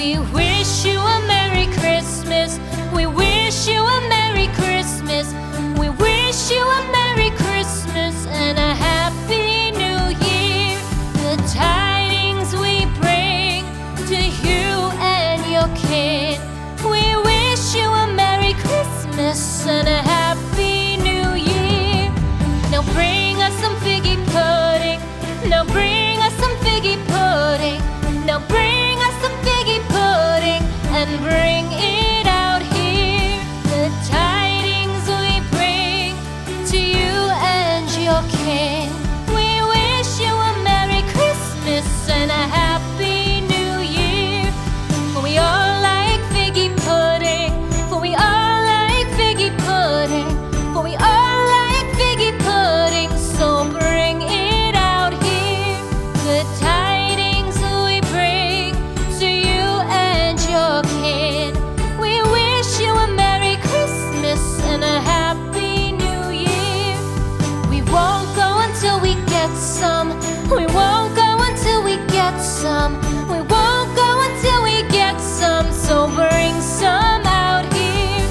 We wish you a Merry Christmas. We wish you a Merry Christmas. We wish you a Merry Christmas and a Happy New Year. The tidings we bring to you and your kid. We wish you a Merry Christmas and a Happy New Year. Now bring us some figgy pudding. Now bring us some figgy pudding. Now bring us some figgy pudding and bring it out here. The tidings we bring to you and your kin. We wish you a Merry Christmas and a Happy New Year. For we all like figgy pudding. For we all like figgy pudding. For we all like figgy pudding. So bring it out here. The tidings we bring to you and your kid. We wish you a Merry Christmas and a Happy New Year. We won't go until we get some. We won't go until we get some. We won't go until we get some. So bring some out here.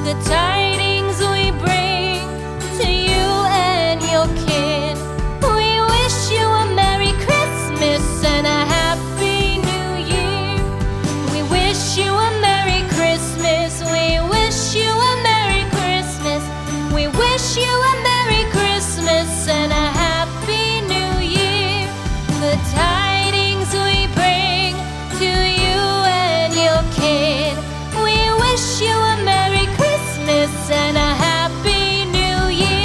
The tidings we bring to you and your kid. We wish you a Merry Christmas and a Happy New Year. We wish you a Merry Christmas. We wish you a Merry Christmas. We wish you a Merry Christmas and a Happy New Year. The tidings we bring to you and your kid. We wish you a Merry Christmas and a Happy New Year.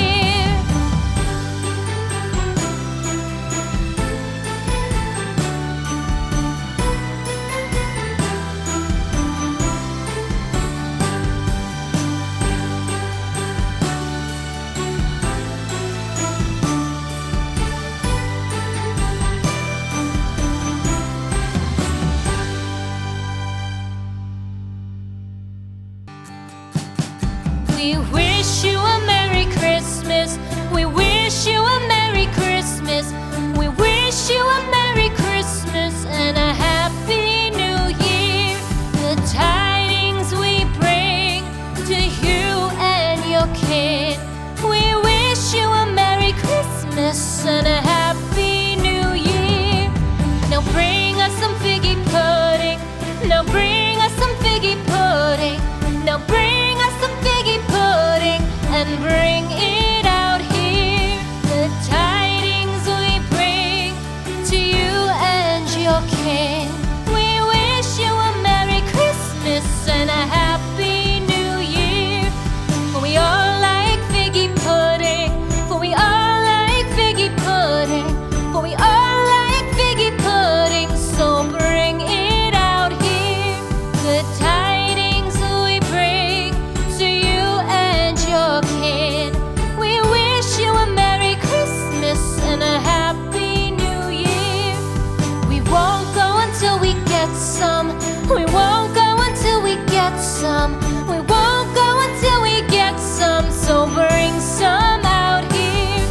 We wish you a Merry Christmas. We wish you a Merry Christmas. We wish you a Merry Christmas and a Happy New Year. The tidings we bring to you and your kid. We wish you a Merry Christmas and a Happy New Year. Now bring us some figgy pudding. Now bring us some figgy pudding. Now bring us some figgy pudding and bring it out here. The tidings we bring to you and your kin. We wish you a Merry Christmas and a Happy New Year. For we all like figgy pudding. For we all like figgy pudding. For we all like figgy pudding. So bring it out here. The tidings we bring to you and your kid. We wish you a Merry Christmas and a Happy New Year. We won't go until we get some. We won't go until we get some. We won't go until we get some. So bring some out here.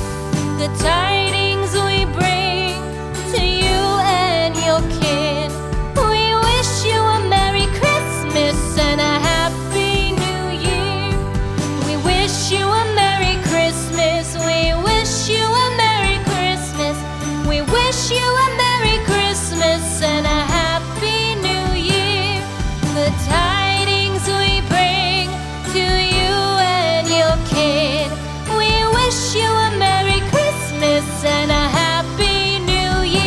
The tidings we bring to you and your kid. We wish you a Merry Christmas and a Happy New Year. We wish you a Merry Christmas. We wish you a Merry Christmas. We wish you a Merry Christmas and a Happy New Year. The tidings we bring to you and your kid. We wish you a Merry Christmas and a Happy New Year.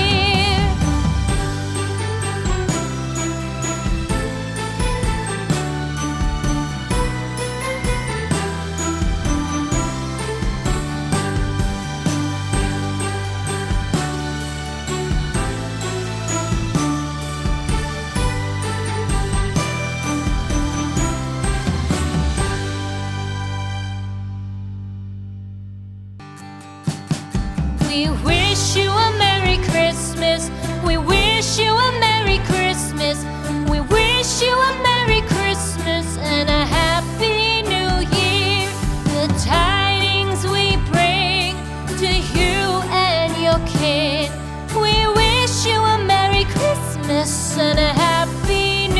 We wish you a Merry Christmas. We wish you a Merry Christmas. We wish you a Merry Christmas and a Happy New Year. The tidings we bring to you and your kid. We wish you a Merry Christmas and a Happy New Year.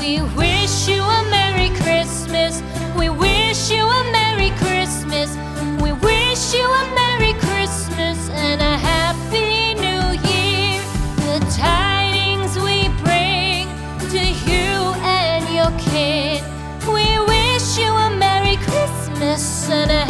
We wish you a Merry Christmas. We wish you a Merry Christmas. We wish you a Merry Christmas and a Happy New Year. The tidings we bring to you and your kid. We wish you a Merry Christmas and a